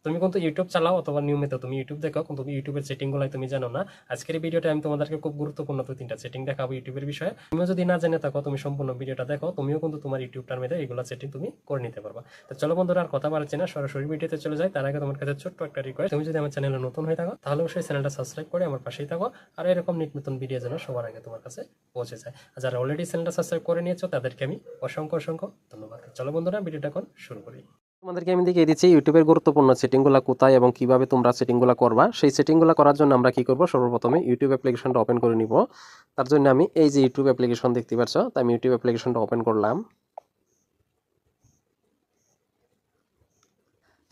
তুমি কিন্তু ইউটিউব চালাও অথবা নিয়মিত তুমি ইউটিউব দেখো, কিন্তু তুমি ইউটিউবের সেটিংগুলাই তুমি জানো না। আজকের এই ভিডিওটা আমি তোমাদেরকে খুব গুরুত্বপূর্ণ 2-3টা সেটিং দেখাবো ইউটিউবের বিষয়ে। তুমিও যদি না জেনে থাকো, তুমি সম্পূর্ণ ভিডিওটা দেখো, তুমিও কিন্তু তোমার ইউটিউবটার মধ্যে এগুলো সেটিং তুমি করে নিতে পারবা। তো চলো বন্ধুরা, আর কথা বাড়াচ্ছি না, সরাসরি ভিডিওতে চলে যাই। তার আগে তোমার কাছে ছোট্ট একটা রিকোয়েস্ট, তুমি যদি আমার চ্যানেলে নতুন হয়ে থাকো তাহলে অবশ্যই চ্যানেলটা সাবস্ক্রাইব করে আমার পাশেই থাকো, আর এরকম নিত্য নতুন ভিডিও যেন সবার আগে তোমার কাছে পৌঁছে যায়। আর যারা অলরেডি চ্যানেলটা সাবস্ক্রাইব করে নিয়েছো তাদেরকে আমি অসংখ্য অসংখ্য ধন্যবাদ। চলো বন্ধুরা, ভিডিওটা এখন শুরু করি। তোমাদেরকে আমি দেখিয়ে দিচ্ছি ইউটিউবের গুরুত্বপূর্ণ সেটিংগুলো কোথায় এবং কিভাবে তোমরা সেটিংগুলো করবা। সেই সেটিংগুলো করার জন্য আমরা কি করব, সর্বপ্রথমে ইউটিউব অ্যাপ্লিকেশনটা ওপেন করে নিব। তার জন্য আমি এই যে ইউটিউব অ্যাপ্লিকেশন দেখতে পাচ্ছ, তাই আমি ইউটিউব অ্যাপ্লিকেশনটা ওপেন করলাম।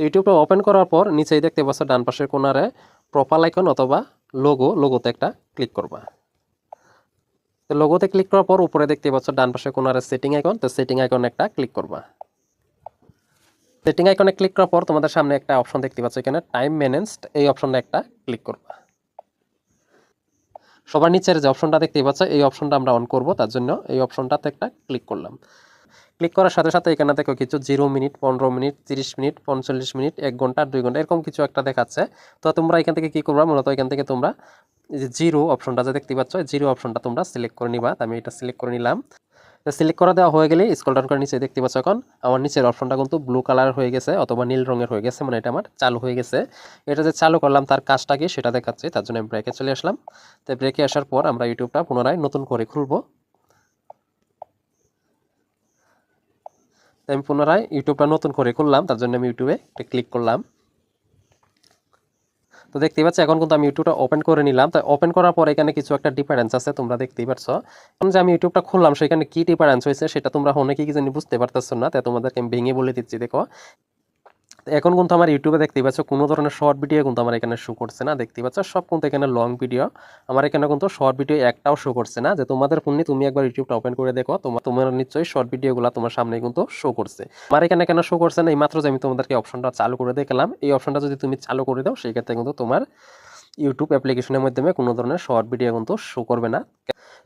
ইউটিউবটা ওপেন করার পর নিচেই দেখতে পাচ্ছ ডান পাশের কোণারে প্রোফাইল আইকন অথবা লোগোতে একটা ক্লিক করবা। তো লোগোতে ক্লিক করার পর উপরে দেখতে পাচ্ছ ডান পাশের কোণারে সেটিং আইকন, তো সেটিং আইকন একটা ক্লিক করবা। সেটিং আইকনে ক্লিক করার পর তোমাদের সামনে একটা অপশন দেখতে পাচ্ছ, এখানে টাইম ম্যানেজড, এই অপশনটা একটা ক্লিক করবা। সবার নিচের যে অপশনটা দেখতে পাচ্ছ এই অপশনটা আমরা অন করব, তার জন্য এই অপশনটাতে একটা ক্লিক করলাম। ক্লিক করার সাথে সাথে এখানে দেখো কিছু 0 মিনিট, 15 মিনিট, 30 মিনিট, 45 মিনিট, 1 ঘন্টা, 2 ঘন্টা এরকম কিছু একটা দেখাচ্ছে। তো তোমরা এখান থেকে কি করবা, মূলত এখান থেকে তোমরা এই যে জিরো অপশনটা যে দেখতে পাচ্ছ, জিরো অপশনটা তোমরা সিলেক্ট করে নিবা। আমি এটা সিলেক্ট করে নিলাম। সিলেক্ট করা দেওয়া হয়ে গেলে স্ক্রল ডাউন করে নিচে দেখতে পাচ্ছ এখন আমার নিচের অপশনটা কিন্তু ব্লু কালার হয়ে গেছে অথবা নীল রঙের হয়ে গেছে, মানে এটা আমার চালু হয়ে গেছে। এটা যে চালু করলাম তার কাজটা কি সেটা দেখাচ্ছি, তার জন্য আমি ব্রেকে চলে আসলাম। তো ব্রেকে আসার পর আমরা ইউটিউবটা পুনরায় নতুন করে খুলবো। আমি পুনরায় ইউটিউবটা নতুন করে খুললাম, তার জন্য আমি ইউটিউবে ক্লিক করলাম। তো দেখতেই পাচ্ছ এখন কিন্তু আমি ইউটিউবটা ওপেন করে নিলাম। তো ওপেন করার পর এখানে কিছু একটা ডিফারেন্স আছে, তোমরা দেখতেই পাচ্ছ। এখন যে আমি ইউটিউবটা খুললাম সেখানে কি ডিফারেন্স হয়েছে সেটা তোমরা অনেকেই কি জানি বুঝতে পারতেছো না, তাই তোমাদেরকে আমি ভেঙে বলে দিচ্ছি। দেখো এখন কিন্তু আমার ইউটিউবে দেখতেই পাচ্ছ কোনো ধরনের শর্ট ভিডিও কিন্তু আমার এখানে শো করছে না, দেখতেই পাচ্ছ সব কিন্তু এখানে লং ভিডিও। আমার এখানে কিন্তু শর্ট ভিডিও একটাও শো করছে না। যে তোমাদের ফোনে তুমি একবার ইউটিউবটা ওপেন করে দেখো, তোমার নিশ্চয়ই শর্ট ভিডিওগুলো তোমার সামনে কিন্তু শো করছে। আমার এখানে কেন শো করছে না, এই মাত্র যে আমি তোমাদেরকে অপশনটা চালু করে দেখলাম, এই অপশনটা যদি তুমি চালু করে দাও সেই ক্ষেত্রে কিন্তু তোমার ইউটিউব অ্যাপ্লিকেশনের মাধ্যমে কোনো ধরনের শর্ট ভিডিও কিন্তু শো করবে না।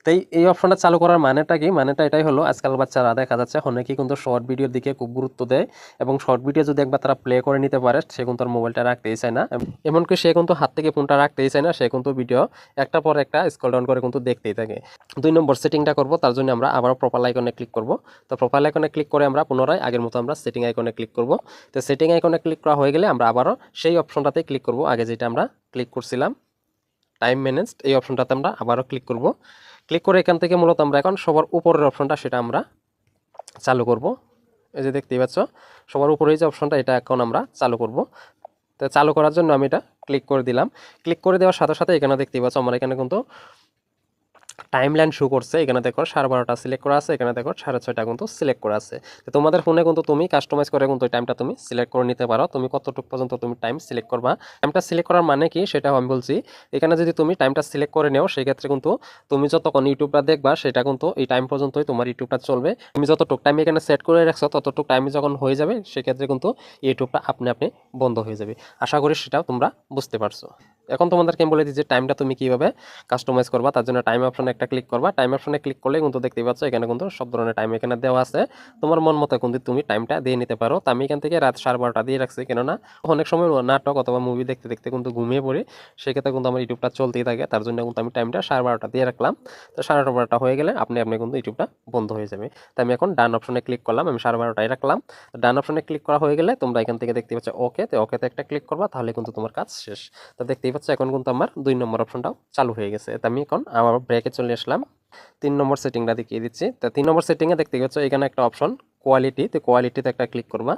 তাই এই অপশনটা চালু করার মানেটা কি, মানেটা এটাই হলো আজকাল বাচ্চারা দেখা যাচ্ছে অনেকেই কিন্তু শর্ট ভিডিওর দিকে খুব গুরুত্ব দেয়, এবং শর্ট ভিডিও যদি একবার তারা প্লে করে নিতে পারে সে কিন্তু তার মোবাইলটা রাখতেই চায় না, এমনকি সে কিন্তু হাত থেকে ফোনটা রাখতেই চায় না, সে কিন্তু ভিডিও একটা পর একটা স্ক্রল ডাউন করে কিন্তু দেখতেই থাকে। 2 নম্বর সেটিংটা করব, তার জন্য আমরা আবার প্রোফাইল আইকনে ক্লিক করব। তো প্রোফাইল আইকনে ক্লিক করে আমরা পুনরায় আগের মতো আমরা সেটিং আইকনে ক্লিক করব। তো সেটিং আইকনে ক্লিক করা হয়ে গেলে আমরা আবারও সেই অপশনটাতে ক্লিক করব, আগে যেটা আমরা ক্লিক করছিলাম টাইম ম্যানেজড, এই অপশনটাতে আমরা আবারও ক্লিক করব। ক্লিক করে এখান থেকে মূলত আমরা এখন সবার উপরের অপশনটা সেটা আমরা চালু করব। এই যে দেখতেই পাচ্ছ সবার উপরে যে অপশনটা, এটা এখন আমরা চালু করব। তো চালু করার জন্য আমি এটা ক্লিক করে দিলাম। ক্লিক করে দেওয়ার সাথে সাথে এখানে দেখতেই পাচ্ছ আমার এখানে কিন্তু টাইম লাইন শো করছে। এখানে দেখো 12:30 সিলেক্ট করা আছে, এখানে দেখো 6:30 কিন্তু সিলেক্ট করা আছে। তো তোমাদের ফোনে কিন্তু তুমি কাস্টমাইজ করে কিন্তু ওই টাইমটা তুমি সিলেক্ট করে নিতে পারো, তুমি কতটুকু পর্যন্ত তুমি টাইম সিলেক্ট করবা। টাইমটা সিলেক্ট করার মানে কি সেটা আমি বলছি। এখানে যদি তুমি টাইমটা সিলেক্ট করে নেও সেই ক্ষেত্রে কিন্তু তুমি যতক্ষণ ইউটিউবটা দেখবা সেটা কিন্তু এই টাইম পর্যন্তই তোমার ইউটিউবটা চলবে। তুমি যতটুকু টাইম এখানে সেট করে রাখছো ততটুকু টাইম যখন হয়ে যাবে সেক্ষেত্রে কিন্তু ইউটিউবটা আপনি আপনি বন্ধ হয়ে যাবে। আশা করি সেটাও তোমরা বুঝতে পারছো। এখন তোমাদেরকে আমি বলে দিই যে টাইমটা তুমি কিভাবে কাস্টমাইজ করবা। তার জন্য টাইম অপশনে একটা ক্লিক করবা। টাইম অপশনে ক্লিক করলে কিন্তু দেখতেই পাচ্ছ এখানে কিন্তু সব ধরনের টাইম এখানে দেওয়া আছে। তোমার মন মতো কিন্তু তুমি টাইমটা দিয়ে নিতে পারো। তো আমি এখান থেকে রাত 12:30 দিয়ে রাখছি, কেননা অনেক সময় নাটক অথবা মুভি দেখতে দেখতে কিন্তু ঘুমিয়ে পড়ি, সেক্ষেত্রে কিন্তু আমার ইউটিউবটা চলতেই থাকে। তার জন্য কিন্তু আমি টাইমটা 12:30 দিয়ে রাখলাম। তো 12:30 হয়ে গেলে আপনি কিন্তু ইউটিউবটা বন্ধ হয়ে যাবে। তো আমি এখন ডান অপশনে ক্লিক করলাম, আমি 12:30 রাখলাম। ডান অপশনে ক্লিক করা হয়ে গেলে তোমরা এখান থেকে দেখতে পাচ্ছ ওকে, তো ওকেতে একটা ক্লিক করবা, তাহলে কিন্তু তোমার কাজ শেষ। তো দেখতেই পাচ্ছ এখন কিন্তু আমার 2 নম্বর অপশনটাও চালু হয়ে গেছে। তো আমি এখন আমার ব্রেকে চলে আসলাম। 3 নম্বর সেটিংটা দেখিয়ে দিচ্ছি। তো 3 নম্বর সেটিংয়ে দেখতে পাচ্ছ এখানে একটা অপশন কোয়ালিটি, তো কোয়ালিটিতে একটা ক্লিক করবা।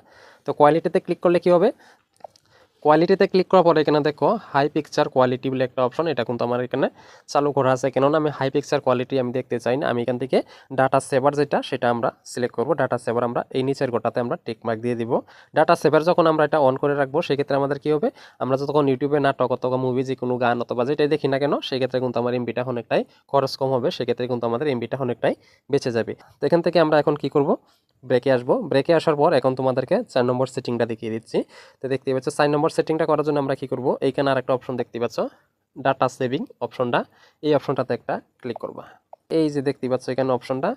তো কোয়ালিটিতে ক্লিক করলে কি হবে, কোয়ালিটিতে ক্লিক করার পরে এখানে দেখো হাই পিকচার কোয়ালিটি বলে একটা অপশন, এটা কিন্তু আমার এখানে চালু করা আছে, কেননা আমি হাই পিকচার কোয়ালিটি আমি দেখতে চাই না। আমি এখান থেকে ডাটা সেভার যেটা সেটা আমরা সিলেক্ট করব। ডাটা সেভার আমরা এই নিচের গোটাতে আমরা টিক মার্ক দিয়ে দিব। ডাটা সেভার যখন আমরা এটা অন করে রাখবো সেক্ষেত্রে আমাদের কি হবে, আমরা যতক্ষণ ইউটিউবে নাটক অথবা মুভি যে কোনো গান অথবা যেটাই দেখি না কেন সেক্ষেত্রে কিন্তু আমার এমবিটা অনেকটাই খরচ কম হবে, সেক্ষেত্রে কিন্তু আমাদের এমবিটা অনেকটাই বেঁচে যাবে। তো এখান থেকে আমরা এখন কি করব, ব্রেকে আসবো। ব্রেকে আসার পর এখন তোমাদেরকে 4 নম্বর সেটিংটা দেখিয়ে দিচ্ছি। তো দেখতেই পাচ্ছ 4 নম্বর সেটিংটা করার জন্য আমরা কি করব, এইখানে আরেকটা অপশন দেখতে পাচ্ছ ডাটা সেভিং অপশনটা, এই অপশনটাতে একটা ক্লিক করবা। এই যে দেখতেই পাচ্ছ এখানে অপশনটা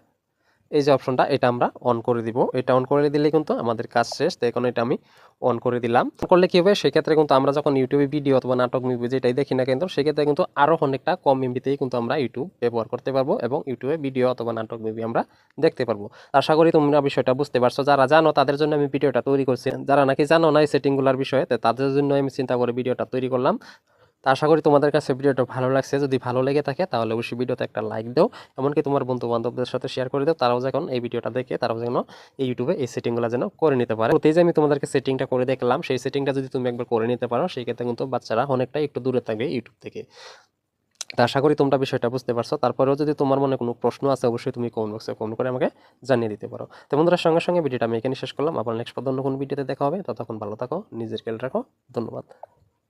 এই যে অপশনটা এটা আমরা অন করে দিব। এটা অন করে দিলে কিন্তু আমাদের কাজ শেষ। তো এখন এটা আমি অন করে দিলাম। করলে কি হবে, সেক্ষেত্রে কিন্তু আমরা যখন ইউটিউবে ভিডিও অথবা নাটক মুভি যেটাই দেখি না কিন্তু সেক্ষেত্রে কিন্তু আরো অনেকটা কম এমবিতেই কিন্তু আমরা ইউটিউব ব্যবহার করতে পারবো এবং ইউটিউবে ভিডিও অথবা নাটক মুভি আমরা দেখতে পারবো। আশা করি তোমরা বিষয়টা বুঝতে পারছো। যারা জানো তাদের জন্য আমি ভিডিওটা তৈরি করছি, যারা নাকি জানো না এই সেটিংগুলোর বিষয়ে, তো তাদের জন্য আমি চিন্তা করে ভিডিওটা তৈরি করলাম। তা আশা করি তোমাদের কাছে ভিডিওটা ভালো লাগছে। যদি ভালো লেগে থাকে তাহলে অবশ্যই ভিডিওতে একটা লাইক দাও, এমনকি তোমার বন্ধু বান্ধবদের সাথে শেয়ার করে দাও, তারাও যখন এই ভিডিওটা দেখে তারাও যেন এই ইউটিউবে এই সেটিংগুলো যেন করে নিতে পারে। তো এই যে আমি তোমাদেরকে সেটিংটা করে দেখলাম, সেই সেটিংটা যদি তুমি একবার করে নিতে পারো সেই ক্ষেত্রে কিন্তু বাচ্চারা অনেকটাই একটু দূরে থাকবে ইউটিউব থেকে। তা আশা করি তোমরা বিষয়টা বুঝতে পারছো। তারপরেও যদি তোমার মনে কোনো প্রশ্ন আছে অবশ্যই তুমি কমেন্ট বক্সে কমেন্ট করে আমাকে জানিয়ে দিতে পারো। তো বন্ধুরা, সঙ্গে সঙ্গে ভিডিওটা আমি এখানে শেষ করলাম। আবার নেক্সট অন্য কোনো ভিডিওতে দেখা হবে। ততক্ষণ ভালো থাকো, নিজের খেয়াল রাখো। ধন্যবাদ।